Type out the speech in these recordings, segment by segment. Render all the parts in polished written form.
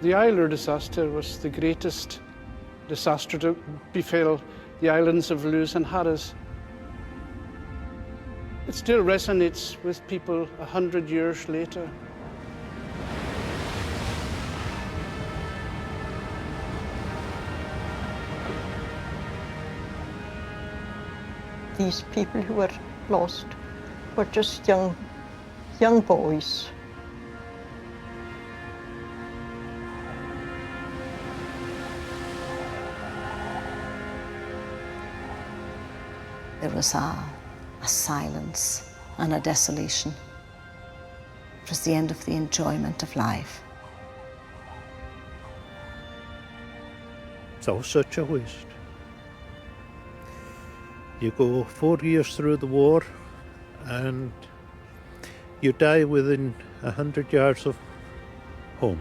The Iolaire disaster was the greatest disaster to befell the islands of Lewis and Harris. It still resonates with people 100 years later. These people who were lost were just young boys. There was a silence and a desolation. It was the end of the enjoyment of life. It's all such a waste. You go 4 years through the war and you die within 100 yards of home.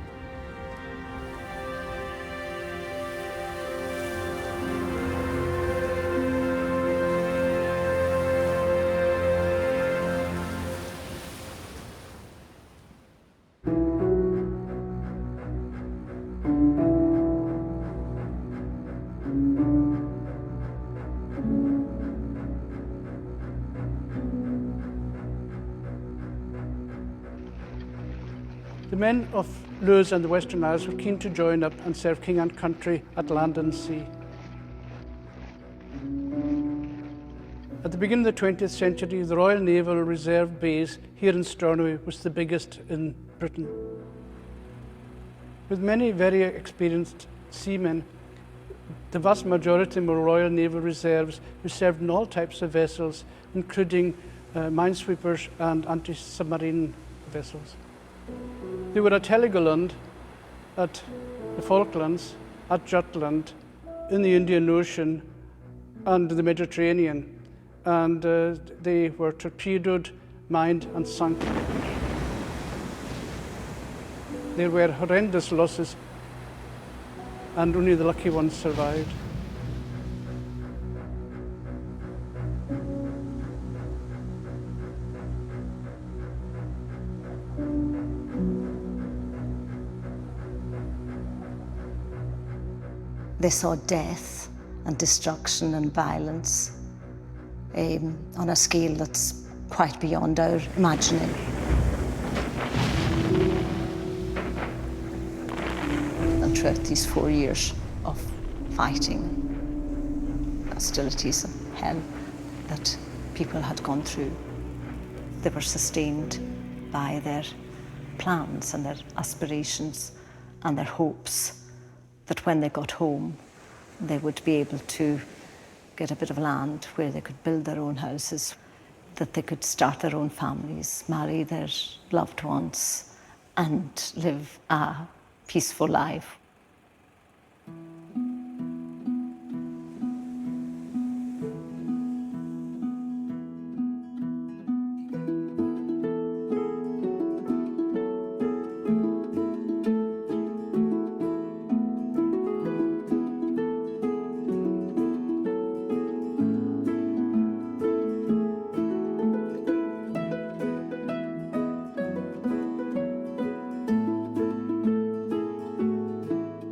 The men of Lewis and the Western Isles were keen to join up and serve king and country at land and sea. At the beginning of the 20th century, the Royal Naval Reserve base here in Stornoway was the biggest in Britain. With many very experienced seamen, the vast majority of them were Royal Naval Reserves who served in all types of vessels, including minesweepers and anti-submarine vessels. They were at Heligoland, at the Falklands, at Jutland, in the Indian Ocean and the Mediterranean, and they were torpedoed, mined and sunk. There were horrendous losses and only the lucky ones survived. They saw death and destruction and violence on a scale that's quite beyond our imagining. And throughout these 4 years of fighting, hostilities and hell that people had gone through, they were sustained by their plans and their aspirations and their hopes that when they got home, they would be able to get a bit of land where they could build their own houses, that they could start their own families, marry their loved ones, and live a peaceful life.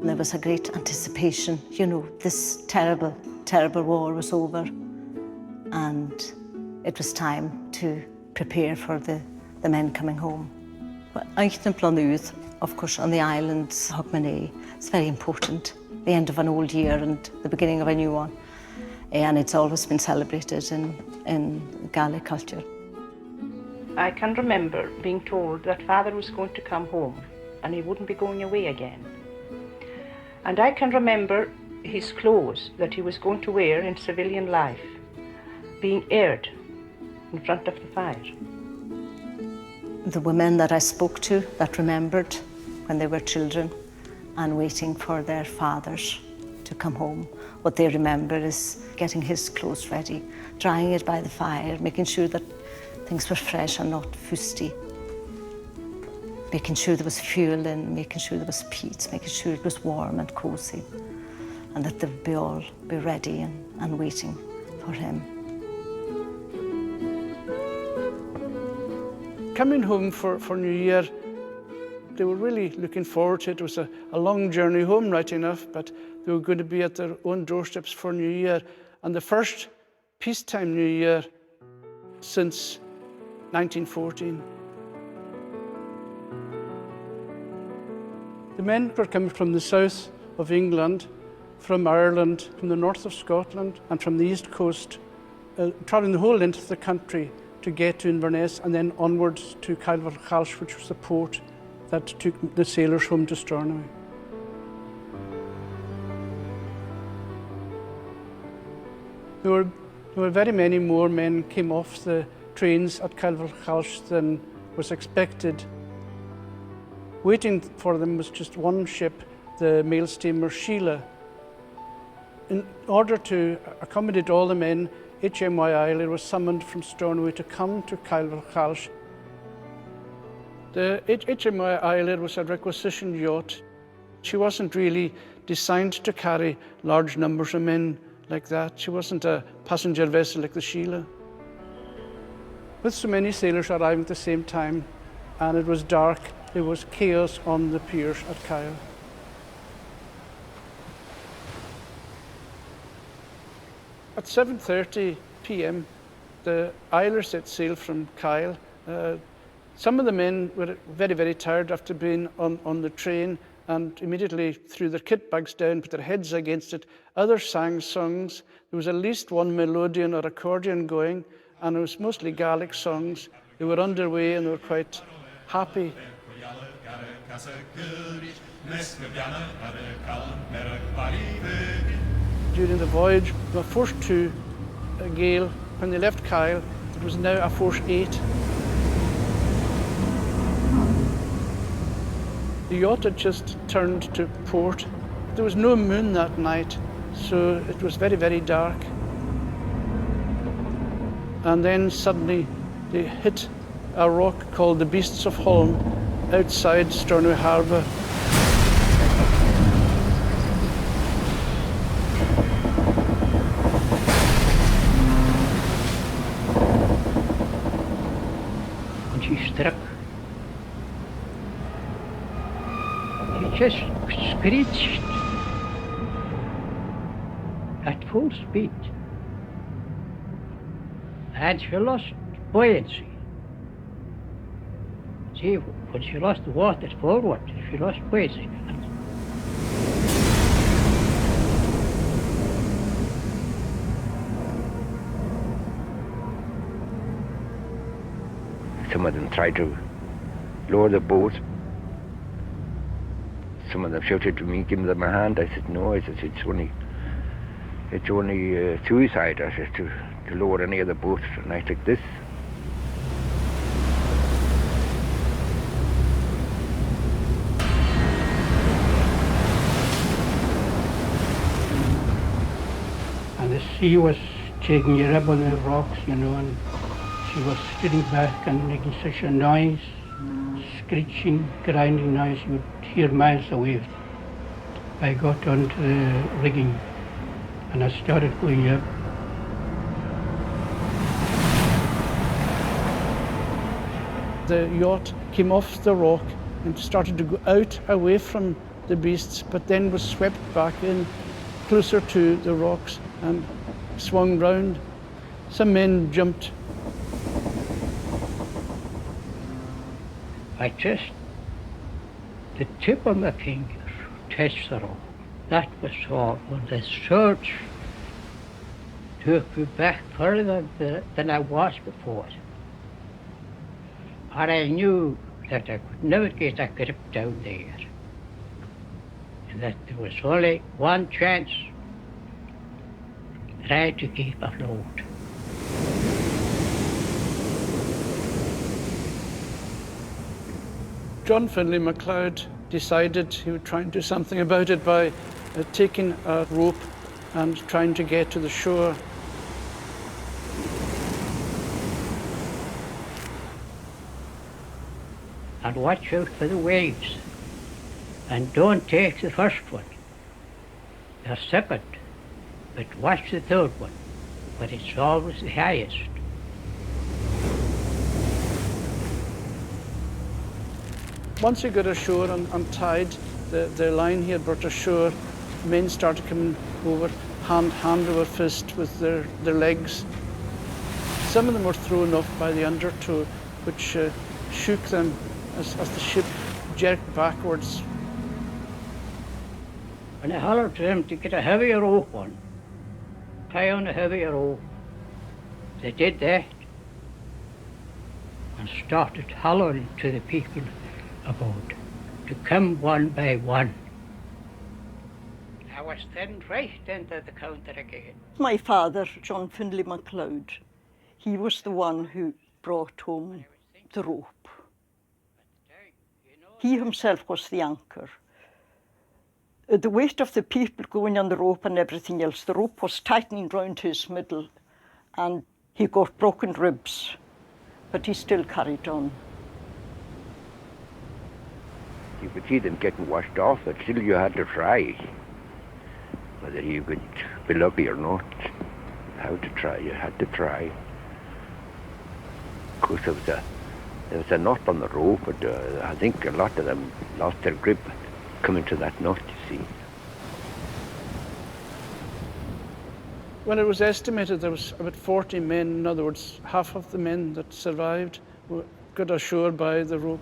There was a great anticipation, you know, this terrible, terrible war was over and it was time to prepare for the men coming home. But out in Planúð, of course, on the islands, Hogmanay, it's very important. The end of an old year and the beginning of a new one. And it's always been celebrated in Gaelic culture. I can remember being told that Father was going to come home and he wouldn't be going away again. And I can remember his clothes that he was going to wear in civilian life being aired in front of the fire. The women that I spoke to that remembered when they were children and waiting for their fathers to come home, what they remember is getting his clothes ready, drying it by the fire, making sure that things were fresh and not fusty. Making sure there was fuel in, making sure there was peat, making sure it was warm and cosy, and that they would all be ready and waiting for him. Coming home for New Year they were really looking forward to it. It was a long journey home, right enough, but they were going to be at their own doorsteps for New Year, and the first peacetime New Year since 1914. The men were coming from the south of England, from Ireland, from the north of Scotland, and from the east coast, travelling the whole length of the country to get to Inverness and then onwards to Cailfearchalch, which was the port that took the sailors home to Stornoway. There were very many more men came off the trains at Cailfearchalch than was expected. Waiting for them was just one ship, the mail steamer Sheila. In order to accommodate all the men, HMY Iolaire was summoned from Stornoway to come to Cailfearchalch. The HMY Iolaire was a requisition yacht. She wasn't really designed to carry large numbers of men like that. She wasn't a passenger vessel like the Sheila. With so many sailors arriving at the same time, and it was dark, there was chaos on the piers at Kyle. At 7:30 p.m, the Iolaire set sail from Kyle. Some of the men were very, very tired after being on the train and immediately threw their kit bags down, put their heads against it. Others sang songs. There was at least one melodeon or accordion going, and it was mostly Gaelic songs. They were underway and they were quite happy. During the voyage, they were forced to a gale. When they left Kyle, it was now a force 8. The yacht had just turned to port. There was no moon that night, so it was very, very dark. And then suddenly they hit a rock called the Beasts of Holm outside Stornoway Harbour. And she struck. She just screeched at full speed. And she lost buoyancy. See, when she lost the water forward, she lost buoyancy. Some of them tried to lower the boat. Some of them shouted to me, give them a hand. I said, no, I said, it's only suicide, I said, to lower any of the boats at a night like this. And the sea was taking you up on the rocks, you know, and she was sitting back and making such a noise, screeching, grinding noise you would hear miles away. I got onto the rigging and I started going up. The yacht came off the rock and started to go out away from the beasts, but then was swept back in closer to the rocks and swung round. Some men jumped. I just, the tip of my finger touched the rock. That was all. When the surge took me back further than I was before. And I knew that I could never get a grip down there. And that there was only one chance, try to keep afloat. John Finlay MacLeod decided he would try and do something about it by taking a rope and trying to get to the shore. And watch out for the waves. And don't take the first one, the second, but watch the third one. But it's always the highest. Once he got ashore and tied the line he had brought ashore, men started coming over, hand over fist with their legs. Some of them were thrown off by the undertow, which shook them as the ship jerked backwards. And I hollered to them to get a heavier rope on, tie on a heavier rope. They did that and started hollering to the people about to come one by one. I was then right into the counter again. My father, John Findlay MacLeod, he was the one who brought home the rope. He himself was the anchor. The weight of the people going on the rope and everything else, the rope was tightening round his middle and he got broken ribs, but he still carried on. You could see them getting washed off, but still you had to try. Whether you could be lucky or not, how to try, you had to try. Of course, there was a knot on the rope, but I think a lot of them lost their grip coming to that knot, you see. Well, it was estimated there was about 40 men, in other words, half of the men that survived got ashore by the rope.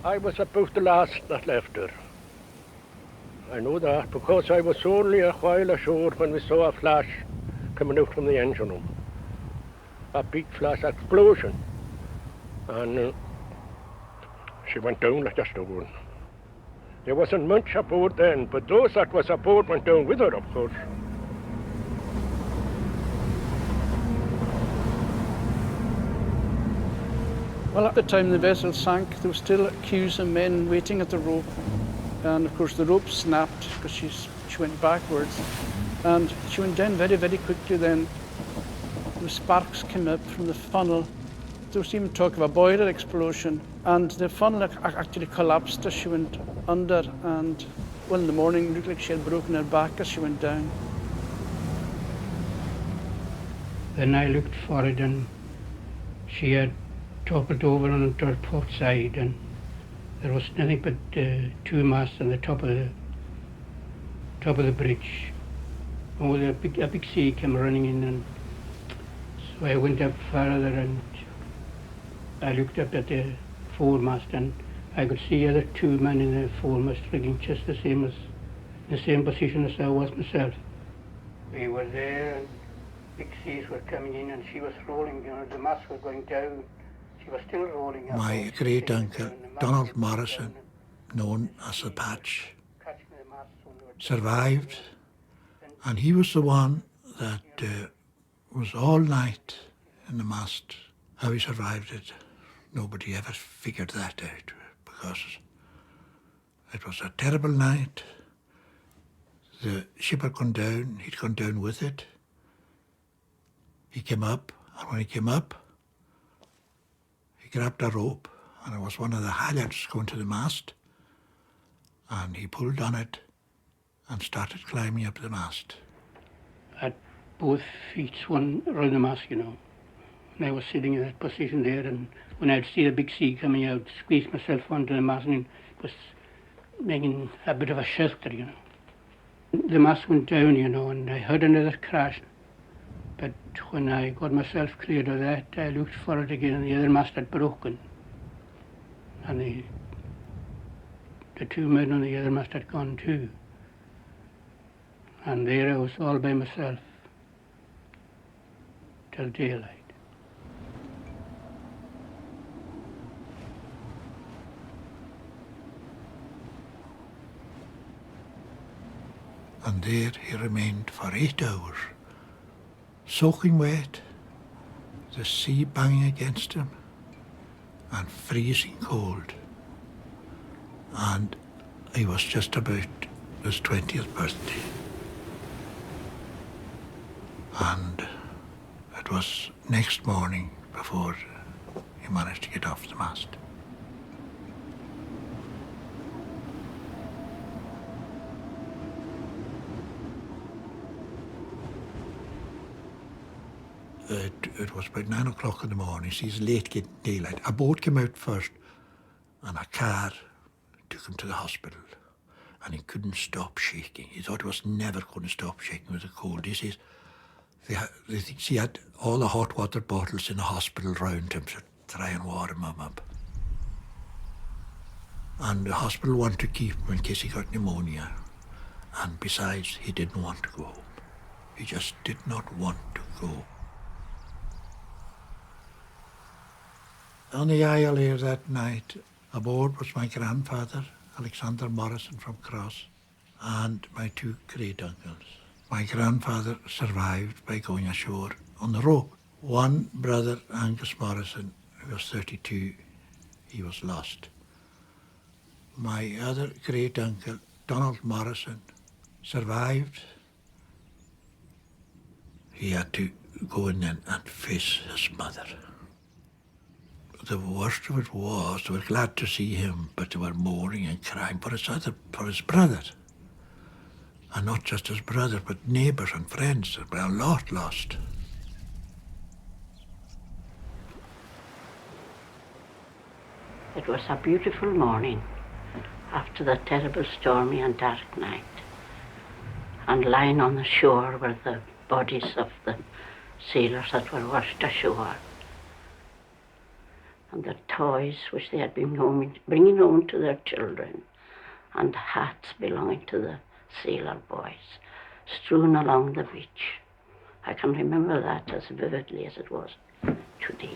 I was about the last that left her. I know that because I was only a while ashore when we saw a flash coming out from the engine room. A big flash explosion. And she went down like a stone. There wasn't much aboard then, but those that was aboard went down with her, of course. Well, at the time the vessel sank, there were still queues of men waiting at the rope. And of course the rope snapped because she went backwards. And she went down very, very quickly then. The sparks came up from the funnel. There was even talk of a boiler explosion. And the funnel actually collapsed as she went under. And well, in the morning, it looked like she had broken her back as she went down. Then I looked for it and she had toppled over on her port side and there was nothing but two masts on the top of the bridge. Oh, a big sea came running in, and so I went up further and I looked up at the foremast and I could see other two men in the foremast rigging just the same as in the same position as I was myself. We were there and big seas were coming in and she was rolling, you know, the masts were going down. She was still rolling up. My great uncle, Donald Morrison, known as the Patch, survived, and he was the one that was all night in the mast. How he survived it, nobody ever figured that out, because it was a terrible night. The ship had gone down, he'd gone down with it. He came up, and when he came up, he grabbed a rope, and it was one of the halyards going to the mast, and he pulled on it and started climbing up the mast. At both feet swung around the mast, you know. And I was sitting in that position there, and when I'd see the big sea coming out, squeezed myself onto the mast and was making a bit of a shelter, you know. The mast went down, you know, and I heard another crash. But when I got myself cleared of that, I looked for it again, and the other mast had broken. And the two men on the other mast had gone too. And there I was all by myself till daylight. And there he remained for 8 hours, soaking wet, the sea banging against him, and freezing cold. And he was just about his 20th birthday. And it was next morning before he managed to get off the mast. It was about 9 o'clock in the morning, so it's late getting daylight. A boat came out first, and a car took him to the hospital, and he couldn't stop shaking. He thought he was never going to stop shaking with the cold. He says they think he had all the hot water bottles in the hospital round him to try and warm him up. And the hospital wanted to keep him in case he got pneumonia. And besides, he didn't want to go home. He just did not want to go. On the Iolaire that night, aboard was my grandfather, Alexander Morrison from Cross, and my two great uncles. My grandfather survived by going ashore on the rope. One brother, Angus Morrison, who was 32, he was lost. My other great uncle, Donald Morrison, survived. He had to go in and face his mother. The worst of it was they were glad to see him, but they were mourning and crying for his brother. And not just his brother, but neighbours and friends. There were a lot lost. It was a beautiful morning after the terrible stormy and dark night. And lying on the shore were the bodies of the sailors that were washed ashore, and the toys which they had been bringing home to their children, and hats belonging to the sailor boys, strewn along the beach. I can remember that as vividly as it was today.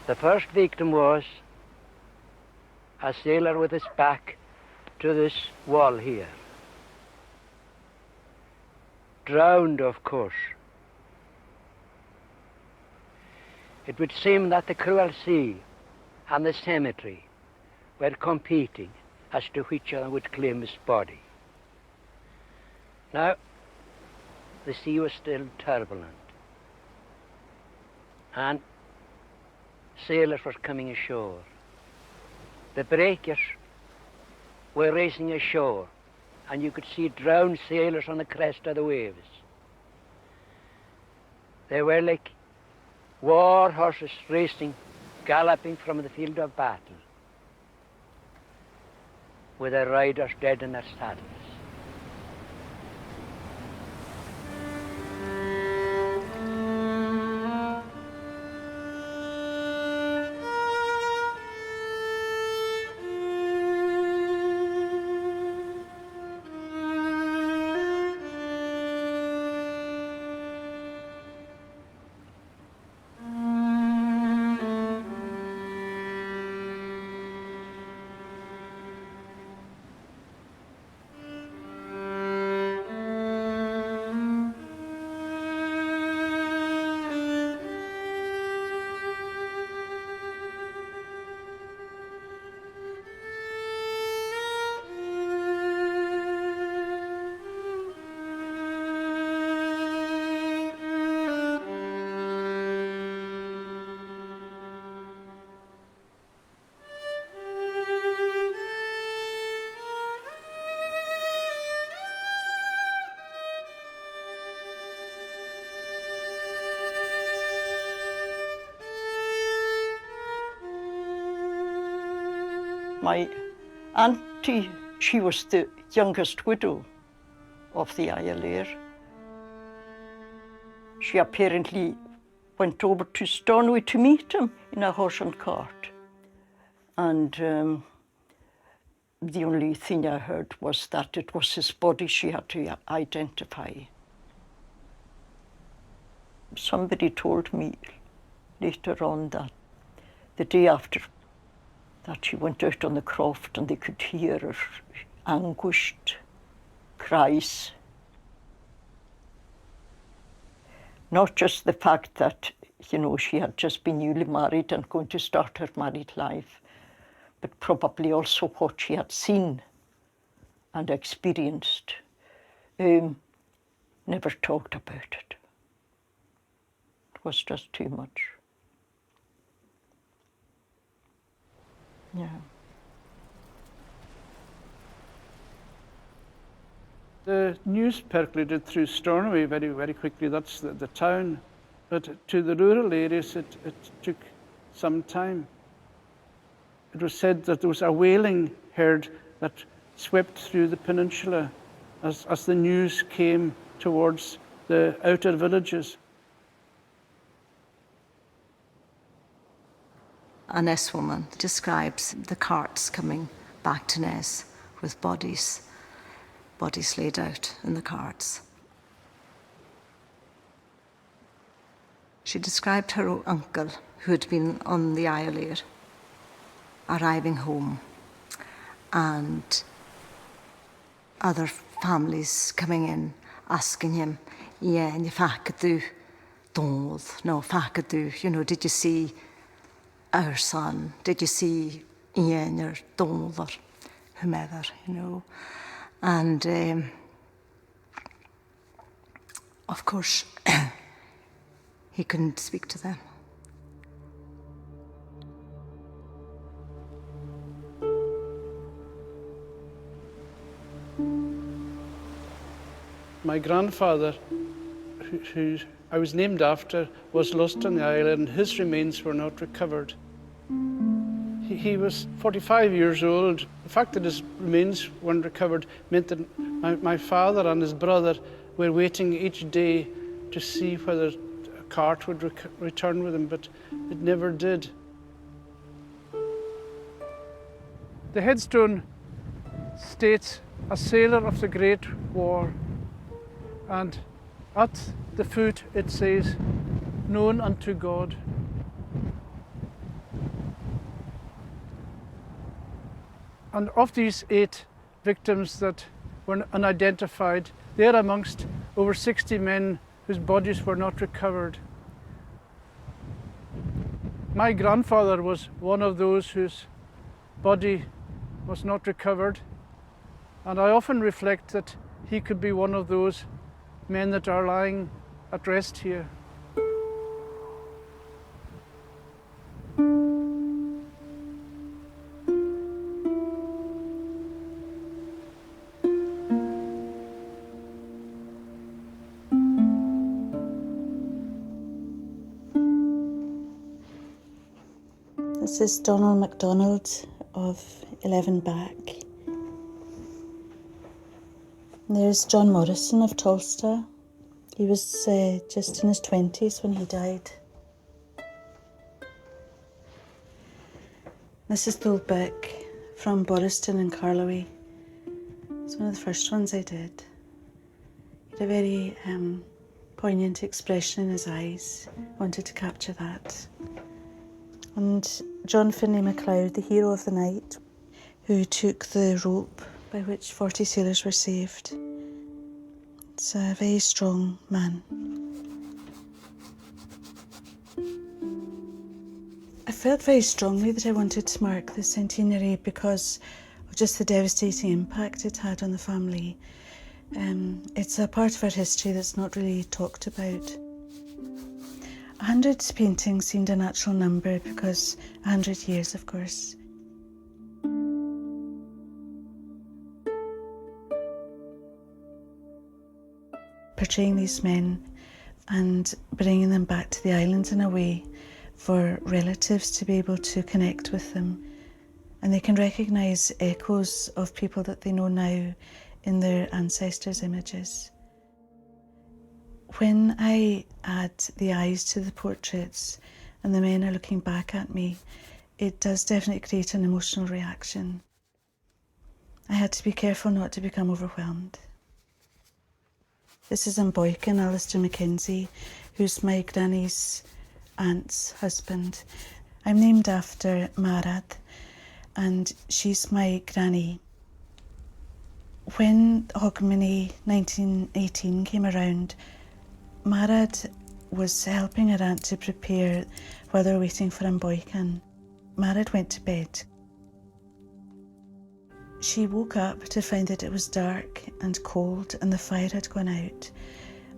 The first victim was a sailor with his back to this wall here. Drowned, of course. It would seem that the cruel sea and the cemetery were competing as to which one would claim his body. Now, the sea was still turbulent, and sailors were coming ashore. The breakers were racing ashore, and you could see drowned sailors on the crest of the waves. They were like war horses racing, galloping from the field of battle, with their riders dead in their saddles. My auntie, she was the youngest widow of the Iolaire. She apparently went over to Stornoway to meet him in a horse and cart. And the only thing I heard was that it was his body she had to identify. Somebody told me later on that the day after that she went out on the croft and they could hear her anguished cries. Not just the fact that, you know, she had just been newly married and going to start her married life, but probably also what she had seen and experienced. Never talked about it. It was just too much. Yeah. The news percolated through Stornoway very, very quickly. That's the town. But to the rural areas, it took some time. It was said that there was a wailing heard that swept through the peninsula as the news came towards the outer villages. A Ness woman describes the carts coming back to Ness with bodies laid out in the carts. She described her uncle, who had been on the Iolaire, arriving home, and other families coming in asking him, yeah, and you know, did you see our son? Did you see Ian or Donald or whomever, you know? And of course, he couldn't speak to them. My grandfather, who I was named after, was lost on the island, and his remains were not recovered. He was 45 years old. The fact that his remains weren't recovered meant that my father and his brother were waiting each day to see whether a cart would return with him, but it never did. The headstone states, "A sailor of the Great War," and at the foot it says, "Known unto God." And of these 8 victims that were unidentified, they're amongst over 60 men whose bodies were not recovered. My grandfather was one of those whose body was not recovered, and I often reflect that he could be one of those men that are lying at rest here. This is Donald MacDonald of 11 Back. There's John Morrison of Tolsta. He was just in his 20s when he died. This is the old book from Boriston in Carloway. It's one of the first ones I did. He had a very poignant expression in his eyes. I wanted to capture that. And John Finlay MacLeod, the hero of the night, who took the rope by which 40 sailors were saved. It's a very strong man. I felt very strongly that I wanted to mark the centenary because of just the devastating impact it had on the family. It's a part of our history that's not really talked about. 100 paintings seemed a natural number because 100 years, of course. Portraying these men and bringing them back to the island in a way for relatives to be able to connect with them. And they can recognise echoes of people that they know now in their ancestors' images. When I add the eyes to the portraits and the men are looking back at me, it does definitely create an emotional reaction. I had to be careful not to become overwhelmed. This is in Boykin, Alistair Mackenzie, who's my granny's aunt's husband. I'm named after Marad, and she's my granny. When Hogmanay 1918 came around, Marad was helping her aunt to prepare while they were waiting for Boykin. Marad went to bed. She woke up to find that it was dark and cold and the fire had gone out,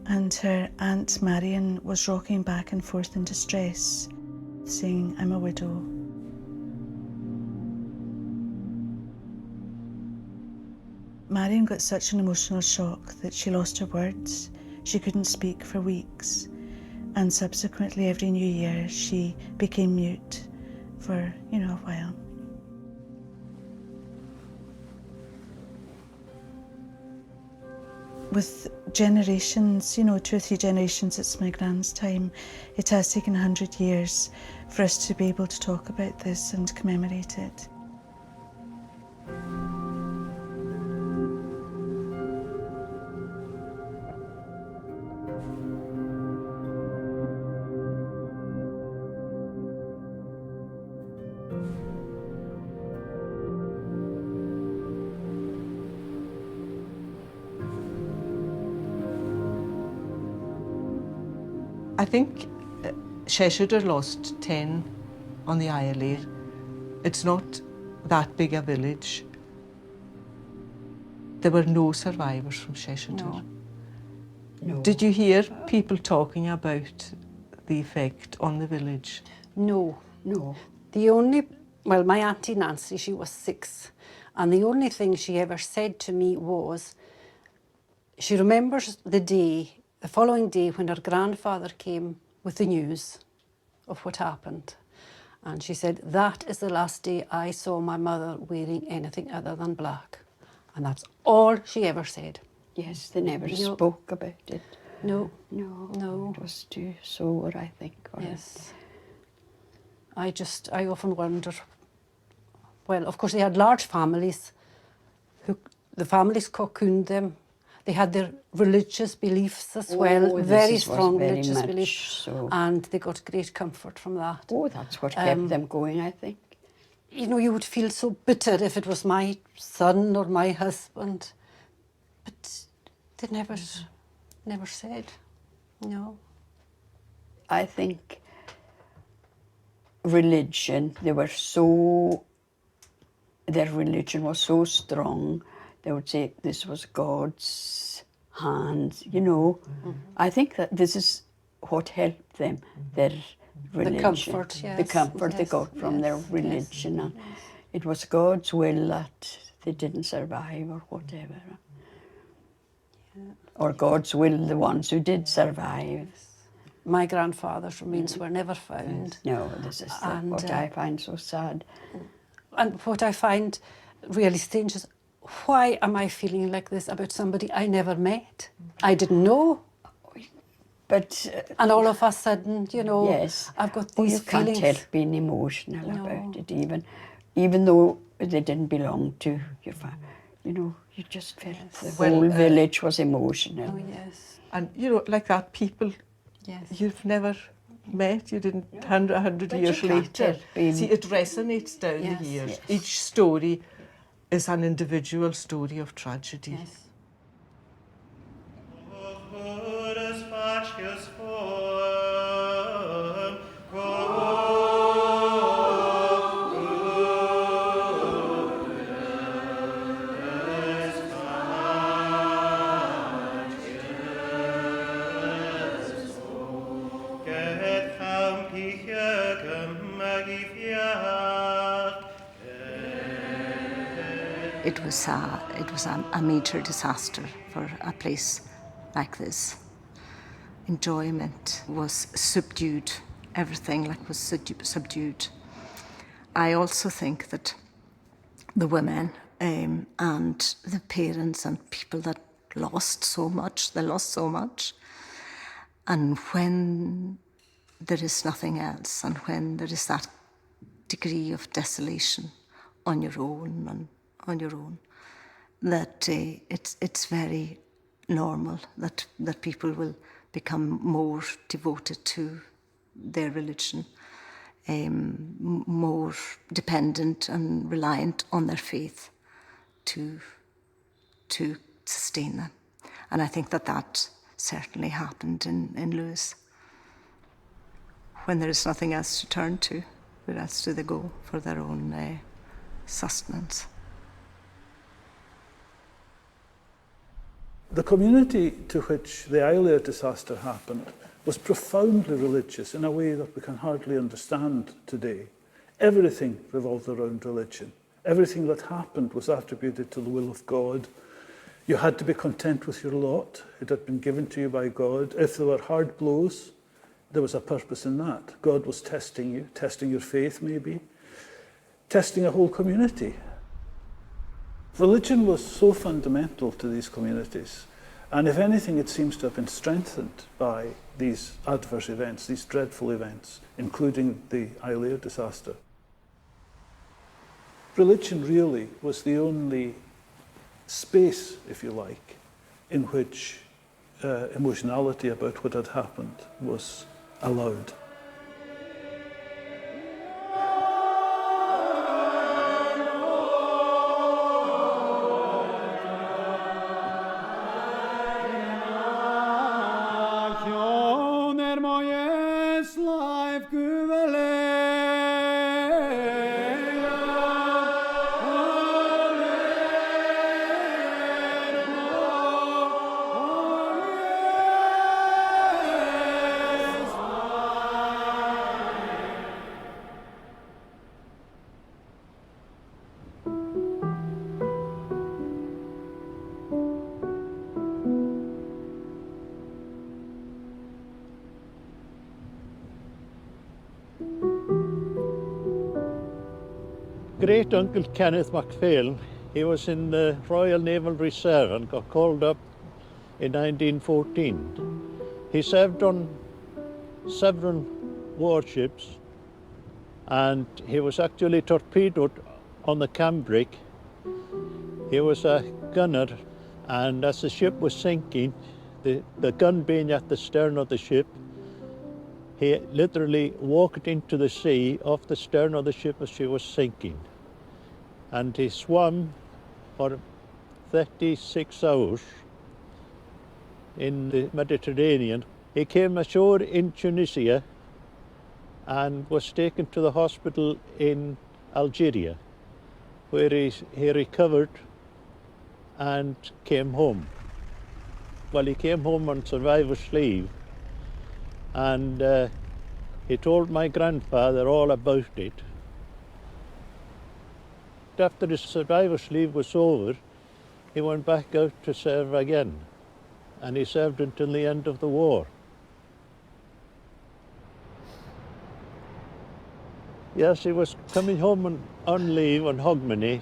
and her Aunt Marion was rocking back and forth in distress, saying, "I'm a widow." Marion got such an emotional shock that she lost her words. She couldn't speak for weeks. And subsequently, every New Year, she became mute for, a while. With generations, 2 or 3 generations, it's my grand's time, it has taken 100 years for us to be able to talk about this and commemorate it. I think Cheshire lost 10 on the Iolaire. It's not that big a village. There were no survivors from Cheshire. No. Did you hear people talking about the effect on the village? No. The only, my Auntie Nancy, she was 6, and the only thing she ever said to me was, she remembers the following day when her grandfather came with the news of what happened. And she said, that is the last day I saw my mother wearing anything other than black. And that's all she ever said. Yes, they never spoke about it. No. It was too sore, I think. Yes. I often wonder, well, of course they had large families. The families cocooned them. They had their religious beliefs as well, very strong religious beliefs, and they got great comfort from that. Oh, that's what kept them going, I think. You would feel so bitter if it was my son or my husband, but they never said, no. I think religion, their religion was so strong. They would say this was God's hand, I think that this is what helped them, their religion. The comfort, yes. The comfort they got from their religion. And it was God's will that they didn't survive or whatever. Or God's will, the ones who did survive. My grandfather's remains were never found. No, this is what I find so sad. And what I find really strange is, why am I feeling like this about somebody I never met? I didn't know. But and all of a sudden, yes. I've got these feelings. You can't help being emotional about it, even though they didn't belong to your family. You just felt the whole village was emotional. Oh, yes. And, like that, people you've never met, you didn't, 100 years later. See, it resonates down the years. Yes. Each story is an individual story of tragedy. Yes. It was a major disaster for a place like this. Enjoyment was subdued. Everything was subdued. I also think that the women and the parents and people that lost so much, and when there is nothing else, and when there is that degree of desolation on your own, that it's very normal that people will become more devoted to their religion, more dependent and reliant on their faith to sustain them. And I think that certainly happened in Lewis. When there is nothing else to turn to, where else do they go for their own sustenance? The community to which the Iolaire disaster happened was profoundly religious in a way that we can hardly understand today. Everything revolved around religion. Everything that happened was attributed to the will of God. You had to be content with your lot. It had been given to you by God. If there were hard blows, there was a purpose in that. God was testing you, testing your faith maybe, testing a whole community. Religion was so fundamental to these communities, and if anything, it seems to have been strengthened by these adverse events, these dreadful events, including the Iolaire disaster. Religion really was the only space, if you like, in which emotionality about what had happened was allowed. Great Uncle Kenneth MacPhail, he was in the Royal Naval Reserve and got called up in 1914. He served on several warships and he was actually torpedoed on the Cambric. He was a gunner, and as the ship was sinking, the gun being at the stern of the ship, he literally walked into the sea off the stern of the ship as she was sinking. And he swam for 36 hours in the Mediterranean. He came ashore in Tunisia and was taken to the hospital in Algeria, where he recovered and came home. Well, he came home on survivor's leave, and he told my grandfather all about it. After his survivor's leave was over, he went back out to serve again, and he served until the end of the war. Yes, he was coming home on leave on Hogmanay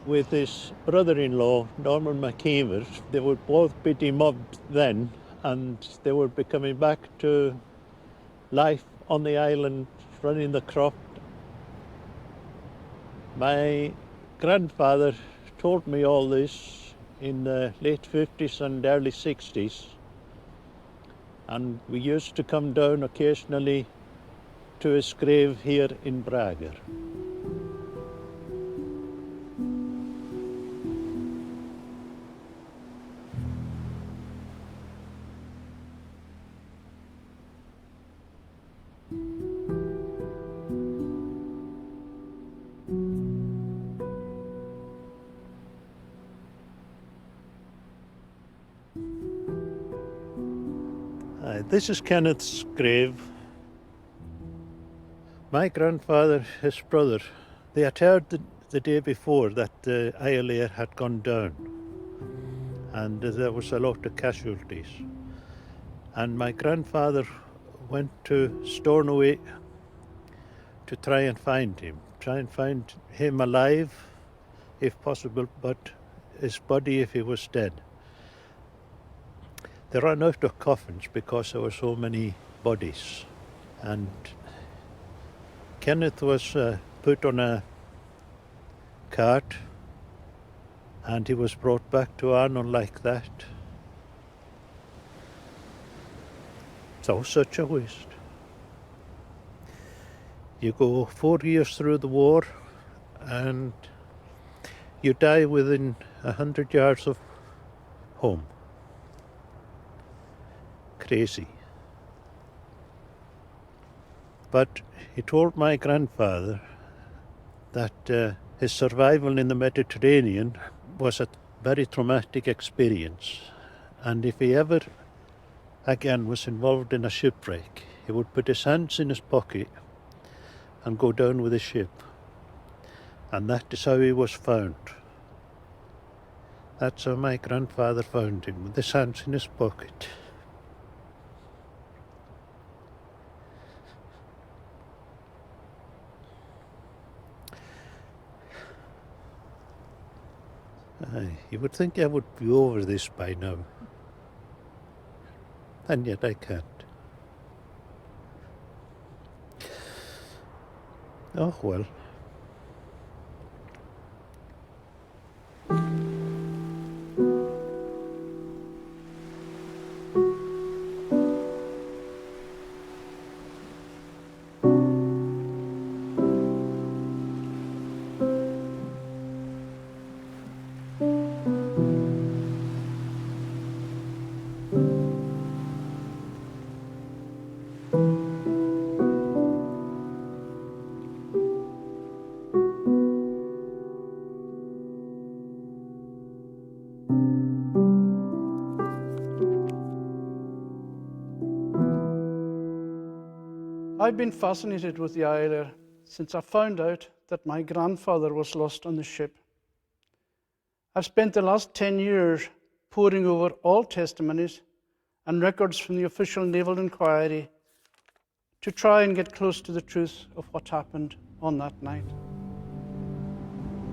with his brother-in-law, Norman McKeever. They would both be demobbed then, and they would be coming back to life on the island, running the crop. My grandfather told me all this in the late 50s and early 60s, and we used to come down occasionally to his grave here in Braga. This is Kenneth's grave. My grandfather, his brother, they had heard the day before that the Iolaire had gone down, and there was a lot of casualties. And my grandfather went to Stornoway to try and find him alive, if possible, but his body if he was dead. They ran out of coffins because there were so many bodies, and Kenneth was put on a cart and he was brought back to Arnon like that. So such a waste. You go 4 years through the war and you die within 100 yards of home. Crazy. But he told my grandfather that his survival in the Mediterranean was a very traumatic experience, and if he ever again was involved in a shipwreck, he would put his hands in his pocket and go down with the ship, and that is how he was found. That's how my grandfather found him, with his hands in his pocket. Aye, you would think I would be over this by now. And yet I can't. Oh well. I've been fascinated with the Iolaire since I found out that my grandfather was lost on the ship. I've spent the last 10 years poring over all testimonies and records from the official naval inquiry to try and get close to the truth of what happened on that night.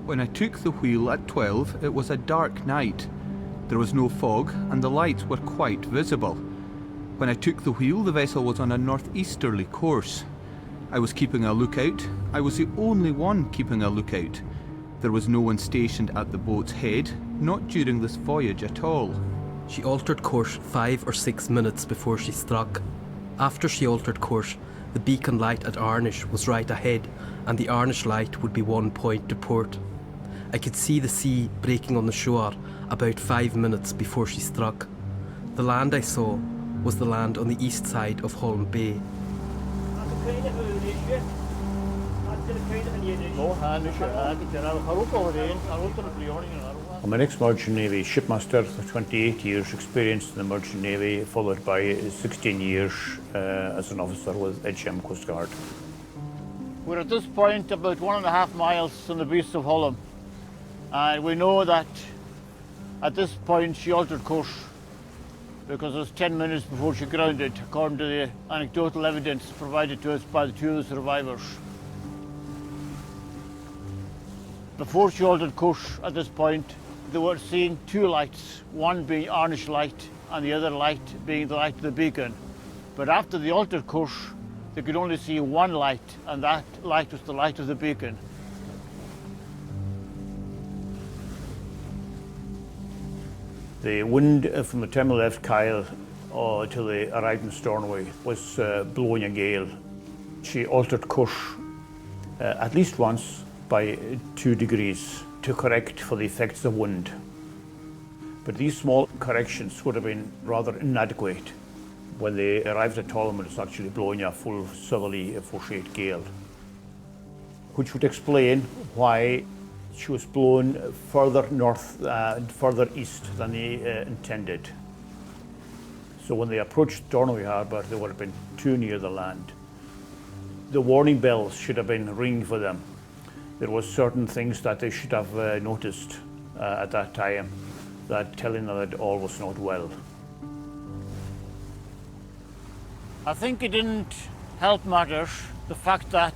When I took the wheel at 12, it was a dark night. There was no fog and the lights were quite visible. When I took the wheel, the vessel was on a northeasterly course. I was keeping a lookout. I was the only one keeping a lookout. There was no one stationed at the boat's head, not during this voyage at all. She altered course 5 or 6 minutes before she struck. After she altered course, the beacon light at Arnish was right ahead, and the Arnish light would be 1 point to port. I could see the sea breaking on the shore about 5 minutes before she struck. The land I saw was the land on the east side of Holm Bay. I'm an ex-Merchant Navy shipmaster, 28 years experience in the Merchant Navy, followed by 16 years as an officer with HM Coast Guard. We're at this point about 1.5 miles from the beast of Holm, and we know that at this point she altered course because it was 10 minutes before she grounded, according to the anecdotal evidence provided to us by the 2 of the survivors. Before she altered course at this point, they were seeing 2 lights, one being Arnish light and the other light being the light of the beacon. But after the altered course, they could only see 1 light, and that light was the light of the beacon. The wind from the time we left Kyle till they arrived in Stornoway was blowing a gale. She altered course at least once by 2 degrees to correct for the effects of wind. But these small corrections would have been rather inadequate. When they arrived at Holm, it was actually blowing a full southerly foreshade gale, which would explain why she was blown further north, further east than they intended. So when they approached Stornoway Harbour, they would have been too near the land. The warning bells should have been ringing for them. There were certain things that they should have noticed at that time, that telling them that all was not well. I think it didn't help matters the fact that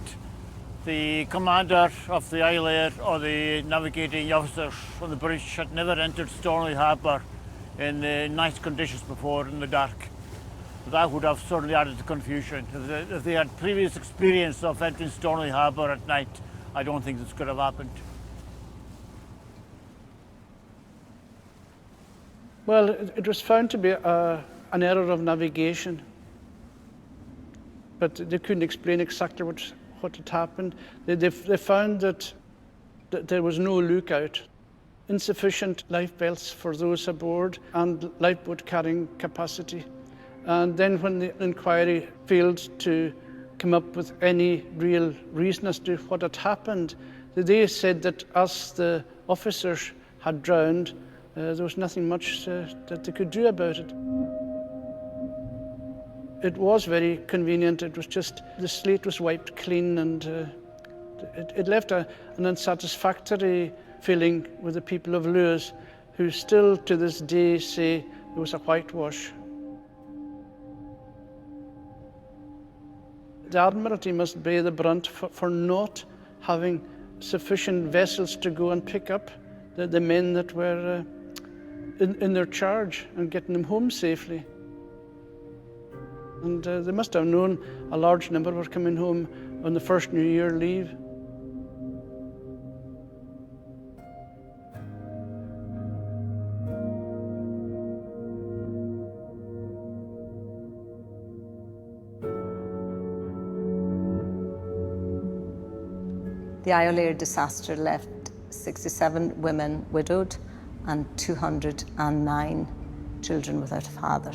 the commander of the Iolaire or the navigating officers from the British had never entered Stornoway Harbour in nice conditions before in the dark. That would have certainly added to confusion. If they had previous experience of entering Stornoway Harbour at night, I don't think this could have happened. Well, it was found to be an error of navigation, but they couldn't explain exactly what had happened. They found that there was no lookout, insufficient life belts for those aboard, and lifeboat carrying capacity. And then when the inquiry failed to come up with any real reason as to what had happened, they said that as the officers had drowned, there was nothing much that they could do about it. It was very convenient. It was just, the slate was wiped clean, and it left an unsatisfactory feeling with the people of Lewis, who still to this day say it was a whitewash. The Admiralty must bear the brunt for not having sufficient vessels to go and pick up the men that were in their charge and getting them home safely. And they must have known a large number were coming home on the first New Year leave. The Iolaire disaster left 67 women widowed and 209 children without a father.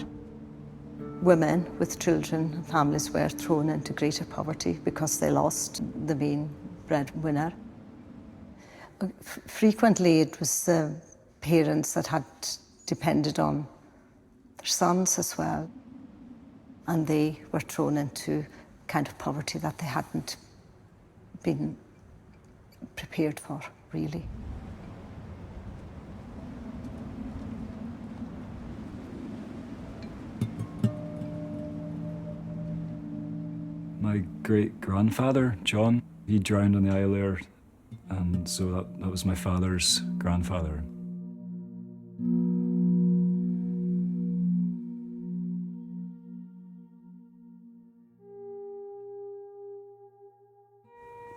Women with children and families were thrown into greater poverty because they lost the main breadwinner. Frequently it was the parents that had depended on their sons as well, and they were thrown into a kind of poverty that they hadn't been prepared for, really. My great-grandfather, John, he drowned on the Iolaire, and so that was my father's grandfather.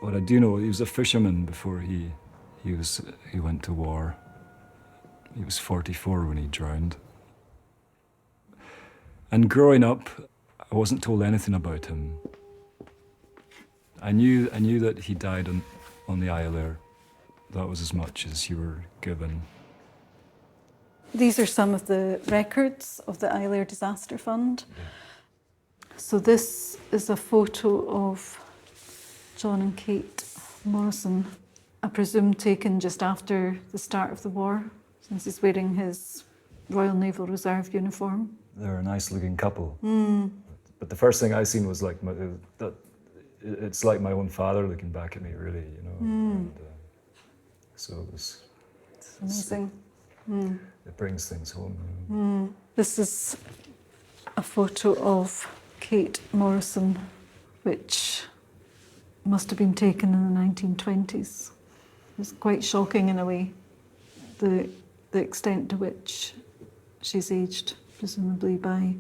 What I do know, he was a fisherman before he went to war. He was 44 when he drowned. And growing up, I wasn't told anything about him. I knew that he died on the Iolaire. That was as much as you were given. These are some of the records of the Iolaire Disaster Fund. Yeah. So this is a photo of John and Kate Morrison, I presume taken just after the start of the war, since he's wearing his Royal Naval Reserve uniform. They're a nice-looking couple. Mm. But the first thing I seen was like it's like my own father looking back at me, really, you know. And, so it was. It's amazing. It brings things home. You know. This is a photo of Kate Morrison, which must have been taken in the 1920s. It's quite shocking in a way, the extent to which she's aged, presumably by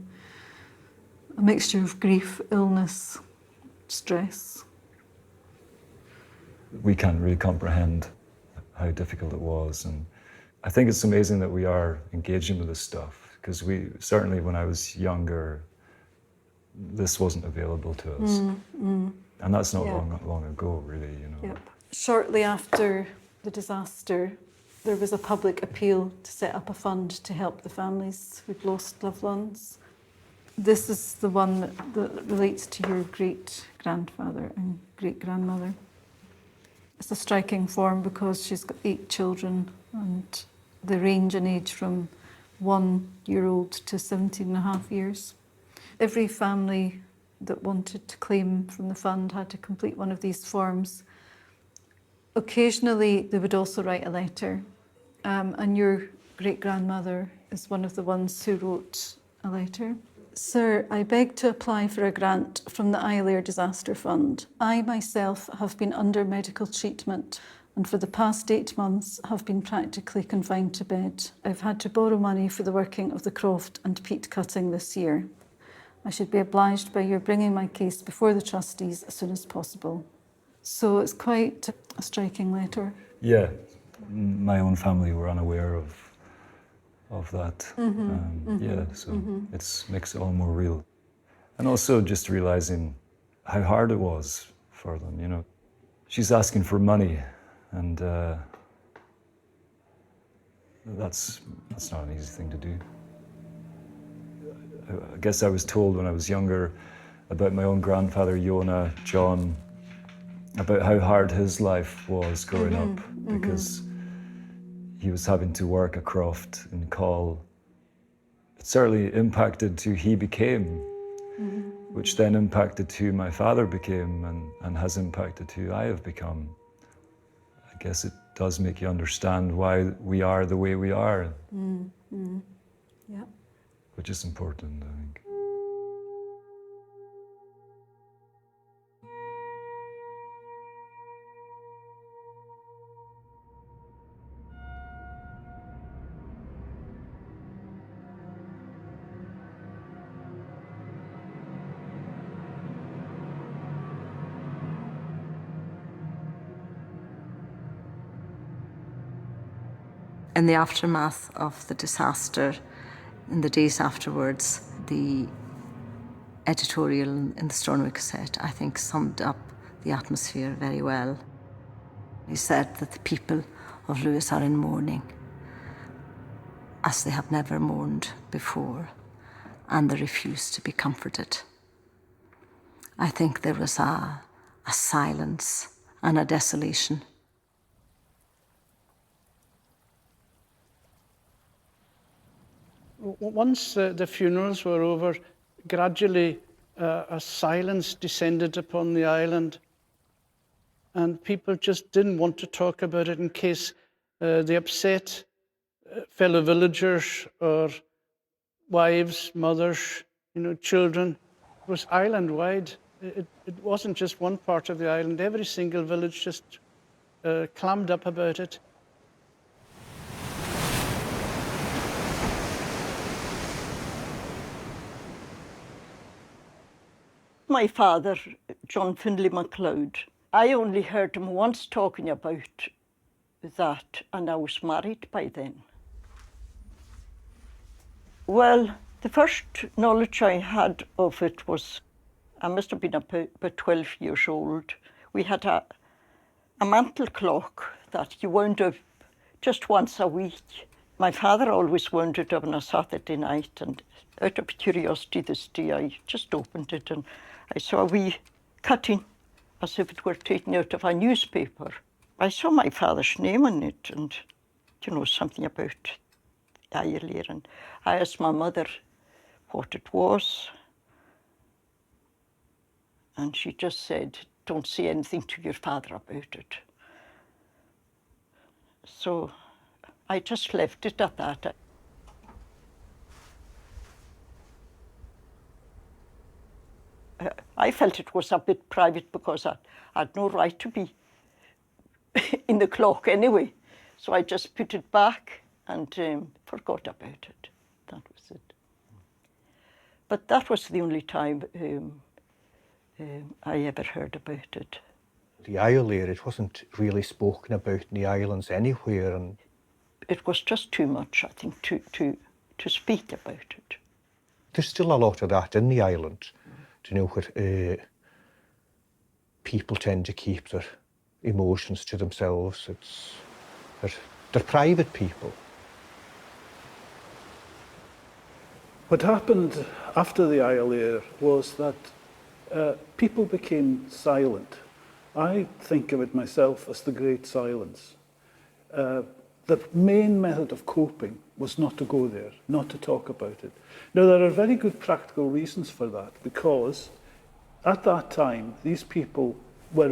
a mixture of grief, illness, stress. We can't really comprehend how difficult it was, and I think it's amazing that we are engaging with this stuff, because certainly when I was younger, this wasn't available to us. And that's not long ago, really, you know. Yep. Shortly after the disaster, there was a public appeal to set up a fund to help the families who'd lost loved ones. This is the one that relates to your great-grandfather and great-grandmother. It's a striking form because she's got 8 children, and they range in age from 1-year-old to 17.5 years. Every family that wanted to claim from the fund had to complete one of these forms. Occasionally, they would also write a letter, and your great-grandmother is one of the ones who wrote a letter. Sir, I beg to apply for a grant from the Iolaire Disaster Fund. I myself have been under medical treatment and for the past 8 months have been practically confined to bed. I've had to borrow money for the working of the croft and peat cutting this year. I should be obliged by your bringing my case before the trustees as soon as possible. So it's quite a striking letter. Yeah, my own family were unaware of that. Yeah, so it makes it all more real. And also just realizing how hard it was for them, you know. She's asking for money, and that's not an easy thing to do. I guess I was told when I was younger about my own grandfather, Yona, John, about how hard his life was growing up, because he was having to work a croft in Coll. It certainly impacted who he became, which then impacted who my father became, and has impacted who I have become. I guess it does make you understand why we are the way we are, Yeah. which is important, I think. In the aftermath of the disaster, in the days afterwards, the editorial in the Stornoway Gazette, I think, summed up the atmosphere very well. He said that the people of Lewis are in mourning as they have never mourned before, and they refuse to be comforted. I think there was a silence and a desolation. Once the funerals were over, gradually a silence descended upon the island, and people just didn't want to talk about it in case they upset fellow villagers or wives, mothers, children. It was island-wide. It wasn't just one part of the island. Every single village just clammed up about it. My father, John Findlay MacLeod, I only heard him once talking about that, and I was married by then. Well, the first knowledge I had of it was, I must have been about 12 years old. We had a mantel clock that you wound up just once a week. My father always wound it up on a Saturday night, and out of curiosity this day, I just opened it and I saw a wee cutting as if it were taken out of a newspaper. I saw my father's name on it and, something about Iolaire, and I asked my mother what it was. And she just said, don't say anything to your father about it. So I just left it at that. I felt it was a bit private because I had no right to be in the clock anyway. So I just put it back and forgot about it. That was it. But that was the only time I ever heard about it. The Iolaire, it wasn't really spoken about in the islands anywhere. And it was just too much, I think, to speak about it. There's still a lot of that in the island, where people tend to keep their emotions to themselves. They're private people. What happened after the Iolaire was that people became silent. I think of it myself as the great silence. The main method of coping was not to go there, not to talk about it. Now, there are very good practical reasons for that, because at that time, these people were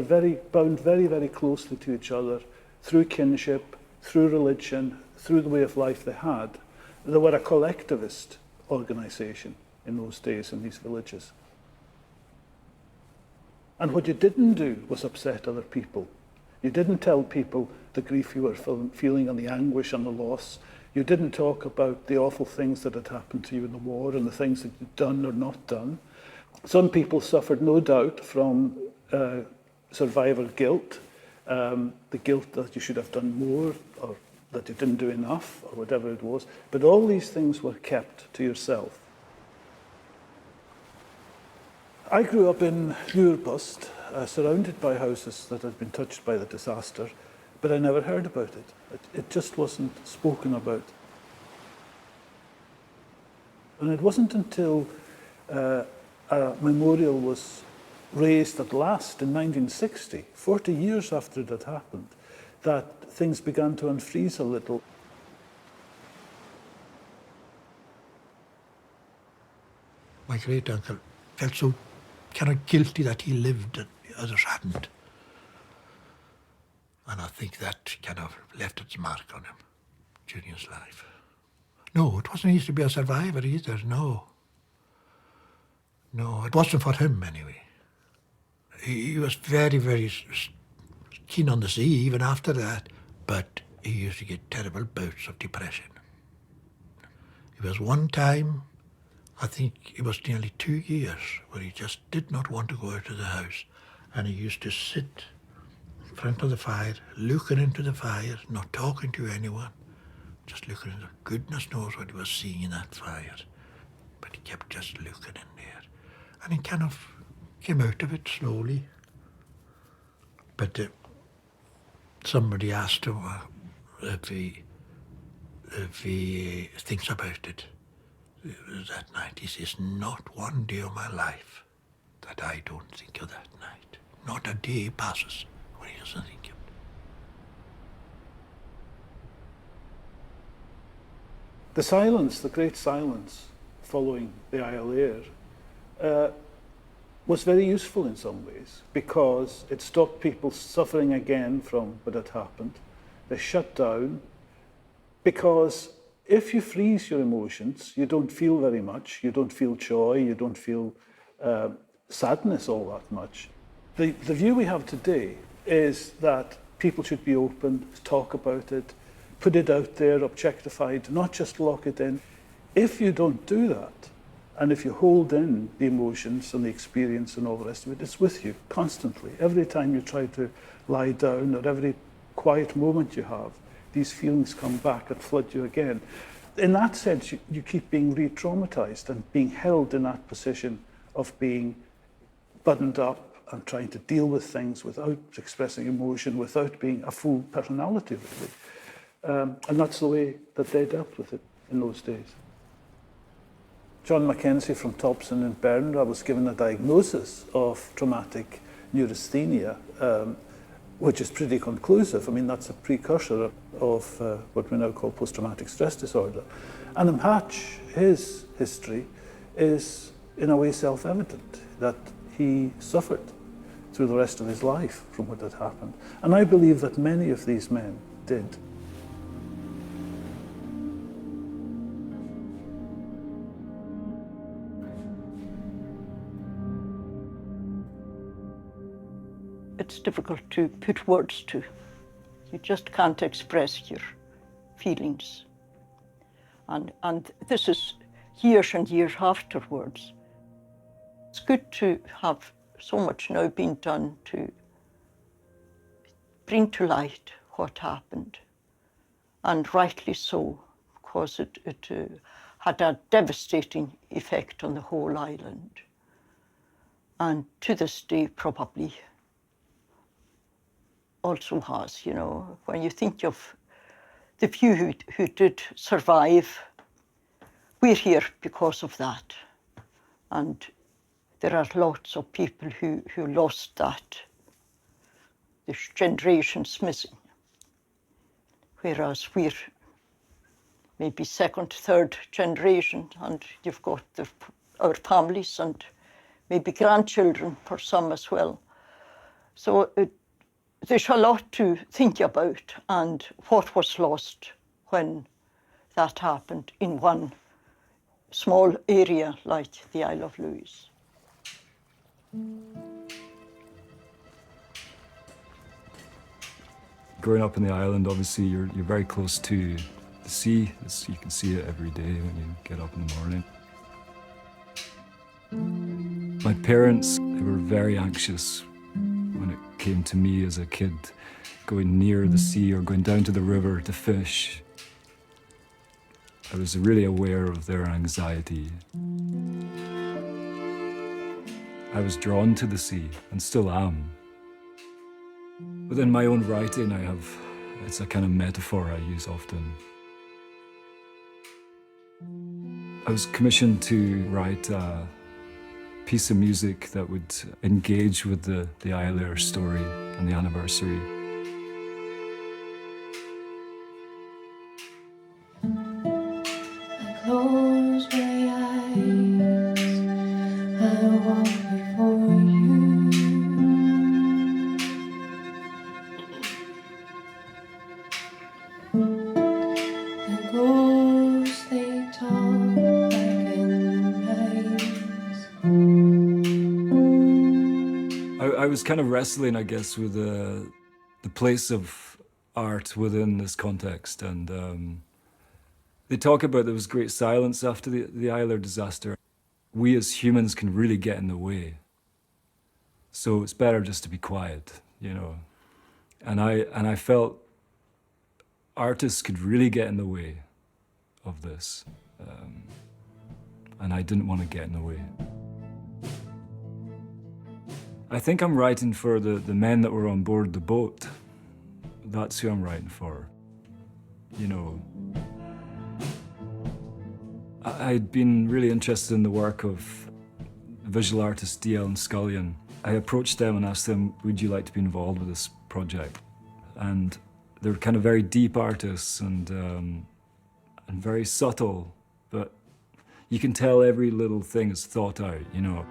bound very, very closely to each other through kinship, through religion, through the way of life they had. They were a collectivist organisation in those days in these villages. And what you didn't do was upset other people. You didn't tell people the grief you were feeling and the anguish and the loss. You didn't talk about the awful things that had happened to you in the war and the things that you'd done or not done. Some people suffered, no doubt, from survivor guilt, the guilt that you should have done more or that you didn't do enough or whatever it was. But all these things were kept to yourself. I grew up in Luurbust, surrounded by houses that had been touched by the disaster, but I never heard about it. It just wasn't spoken about. And it wasn't until a memorial was raised at last in 1960, 40 years after it had happened, that things began to unfreeze a little. My great uncle felt so kind of guilty that he lived and the others hadn't. And I think that kind of left its mark on him during his life. No, it wasn't easy to be a survivor either, no. No, it wasn't for him anyway. He was very, very keen on the sea even after that, but he used to get terrible bouts of depression. It was one time, I think it was nearly 2 years, where he just did not want to go out of the house. And he used to sit in front of the fire, looking into the fire, not talking to anyone, just looking into goodness knows what he was seeing in that fire. But he kept just looking in there. And he kind of came out of it slowly. But somebody asked him if he thinks about it that night. He says, not one day of my life that I don't think of that night. Not a day passes when he doesn't think of it. The silence, the great silence following the Iolaire, was very useful in some ways because it stopped people suffering again from what had happened. They shut down because if you freeze your emotions, you don't feel very much. You don't feel joy, you don't feel sadness all that much. The view we have today is that people should be open, talk about it, put it out there, objectified, not just lock it in. If you don't do that, and if you hold in the emotions and the experience and all the rest of it, it's with you constantly. Every time you try to lie down or every quiet moment you have, these feelings come back and flood you again. In that sense, you keep being re-traumatized and being held in that position of being buttoned up and trying to deal with things without expressing emotion, without being a full personality, really. And that's the way that they dealt with it in those days. John Mackenzie from Thompson in Bernard was given a diagnosis of traumatic neurasthenia, which is pretty conclusive. I mean, that's a precursor of what we now call post-traumatic stress disorder. And in Hatch, his history is in a way self-evident, that he suffered through the rest of his life from what had happened. And I believe that many of these men did. It's difficult to put words to. You just can't express your feelings. And this is years and years afterwards. It's good to have so much now been done to bring to light what happened. And rightly so, because it had a devastating effect on the whole island. And to this day, probably also has, you know, when you think of the few who did survive, we're here because of that. And there are lots of people who lost that. There's generations missing. Whereas we're maybe second, third generation, and you've got our families and maybe grandchildren for some as well. So there's a lot to think about and what was lost when that happened in one small area like the Isle of Lewis. Growing up in the island, obviously you're very close to the sea. You can see it every day when you get up in the morning. My parents, they were very anxious when it came to me as a kid, going near the sea or going down to the river to fish. I was really aware of their anxiety. I was drawn to the sea, and still am. But in my own writing, it's a kind of metaphor I use often. I was commissioned to write a piece of music that would engage with the Iolaire story and the anniversary. I close my eyes, I walk before you. I was kind of wrestling, I guess, with the place of art within this context. And they talk about there was great silence after the Iolaire disaster. We as humans can really get in the way. So it's better just to be quiet, you know. And I felt artists could really get in the way of this. And I didn't want to get in the way. I think I'm writing for the men that were on board the boat. That's who I'm writing for, you know. I'd been really interested in the work of visual artist D.L. and Scullion. I approached them and asked them, would you like to be involved with this project? And they're kind of very deep artists and very subtle, but you can tell every little thing is thought out, you know.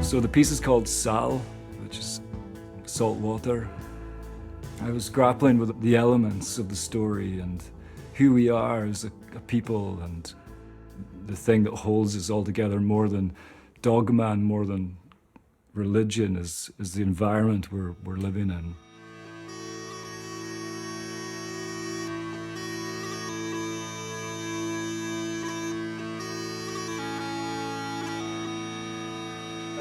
So the piece is called Sal, which is salt water. I was grappling with the elements of the story and who we are as a people, and the thing that holds us all together more than dogma and more than religion is the environment we're living in.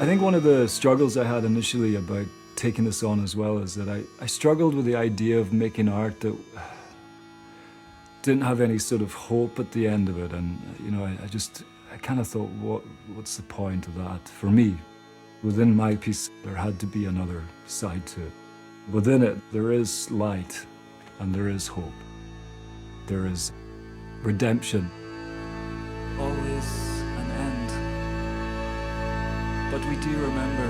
I think one of the struggles I had initially about taking this on as well is that I struggled with the idea of making art that didn't have any sort of hope at the end of it, and you know, I kind of thought, what's the point of that for me? Within my piece, there had to be another side to it. Within it, there is light and there is hope. There is redemption. Always an end. But we do remember.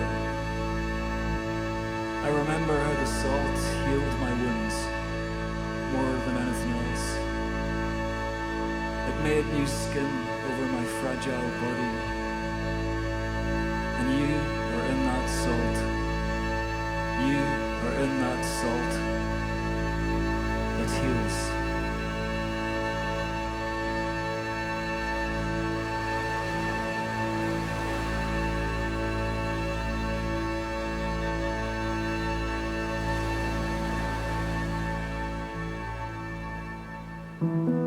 I remember how the salt healed my wounds more than anything else. It made new skin over my fragile body. And you are in that salt. You are in that salt that heals. Thank you.